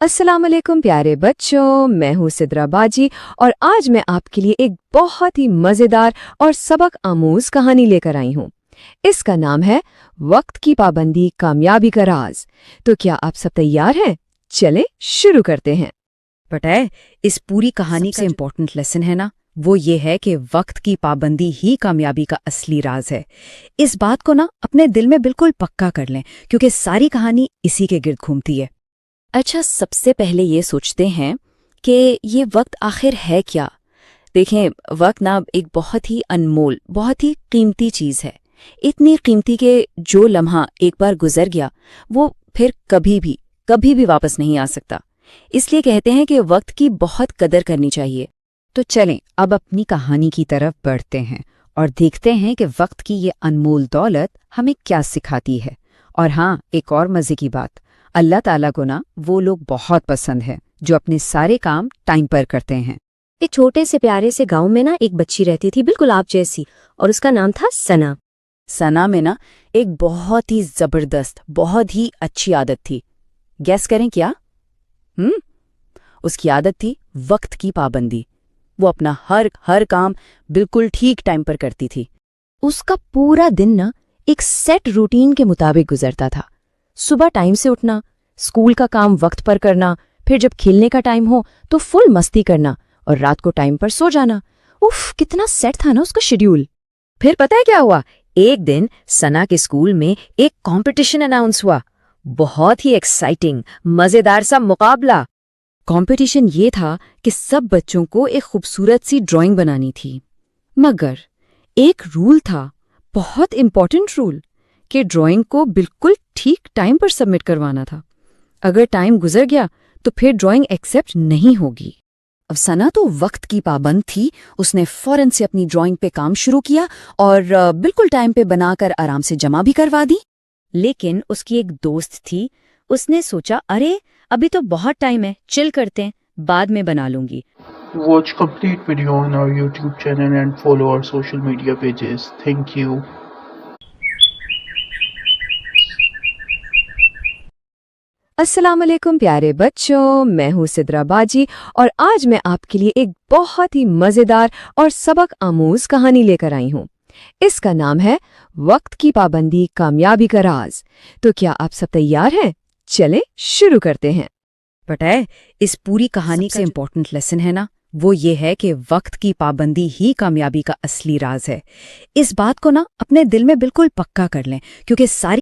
अस्सलाम वालेकुम प्यारे बच्चों, मैं हूँ सिद्रा बाजी और आज मैं आपके लिए एक बहुत ही मज़ेदार और सबक आमूज कहानी लेकर आई हूँ। इसका नाम है वक्त की पाबंदी कामयाबी का राज। तो क्या आप सब तैयार हैं? चलें शुरू करते हैं। पता है, इस पूरी कहानी का इम्पोर्टेंट लेसन है ना, वो ये है कि वक्त की पाबंदी ही कामयाबी का असली राज है। इस बात को ना अपने दिल में बिल्कुल पक्का कर लें, क्योंकि सारी कहानी इसी के गिर्द घूमती है। अच्छा, सबसे पहले ये सोचते हैं कि ये वक्त आखिर है क्या। देखें, वक्त ना एक बहुत ही अनमोल, बहुत ही कीमती चीज़ है। इतनी कीमती कि जो लम्हा एक बार गुजर गया वो फिर कभी भी वापस नहीं आ सकता। इसलिए कहते हैं कि वक्त की बहुत कदर करनी चाहिए। तो चलें अब अपनी कहानी की तरफ बढ़ते हैं और देखते हैं कि वक्त की ये अनमोल दौलत हमें क्या सिखाती है। और हाँ, एक और मज़े की बात, अल्लाह ताला को ना वो लोग बहुत पसंद है जो अपने सारे काम टाइम पर करते हैं। एक छोटे से प्यारे से गांव में ना एक बच्ची रहती थी, बिल्कुल आप जैसी, और उसका नाम था सना। सना में ना एक बहुत ही जबरदस्त, बहुत ही अच्छी आदत थी। गैस करें क्या? उसकी आदत थी वक्त की पाबंदी। वो अपना हर काम बिल्कुल ठीक टाइम पर करती थी। उसका पूरा दिन ना एक सेट रूटीन के मुताबिक गुजरता था। सुबह टाइम से उठना, स्कूल का काम वक्त पर करना, फिर जब खेलने का टाइम हो तो फुल मस्ती करना और रात को टाइम पर सो जाना। उफ, कितना सेट था ना उसका शेड्यूल। फिर पता है क्या हुआ? एक दिन सना के स्कूल में एक कंपटीशन अनाउंस हुआ। बहुत ही एक्साइटिंग, मजेदार सा मुकाबला। कंपटीशन ये था कि सब बच्चों को एक खूबसूरत सी ड्राइंग बनानी थी, मगर एक रूल था, बहुत इंपॉर्टेंट रूल, कि ड्राइंग को बिल्कुल ठीक टाइम पर सबमिट करवाना था। अगर टाइम गुजर गया तो फिर ड्राइंग एक्सेप्ट नहीं होगी। अब सना तो वक्त की पाबंद थी। उसने फौरन से अपनी ड्राइंग पे काम शुरू किया और बिल्कुल टाइम पे बनाकर आराम से जमा भी करवा दी। लेकिन उसकी एक दोस्त थी, उसने सोचा, अरे अभी तो बहुत टाइम है, चिल करते हैं, बाद में बना लूंगी। Watch complete video on our YouTube channel and follow our social media pages. Thank you. अस्सलाम वालेकुम प्यारे बच्चों, मैं हूँ सिद्रा बाजी और आज मैं आपके लिए एक बहुत ही मज़ेदार और सबक आमूज कहानी लेकर आई हूँ। इसका नाम है वक्त की पाबंदी कामयाबी का राज। तो क्या आप सब तैयार हैं? चलें शुरू करते हैं। पता है, इस पूरी कहानी का इम्पोर्टेंट लेसन है ना, वो ये है कि वक्त की पाबंदी ही कामयाबी का असली राज है। इस बात को ना अपने दिल में बिल्कुल पक्का कर लें, क्योंकि सारी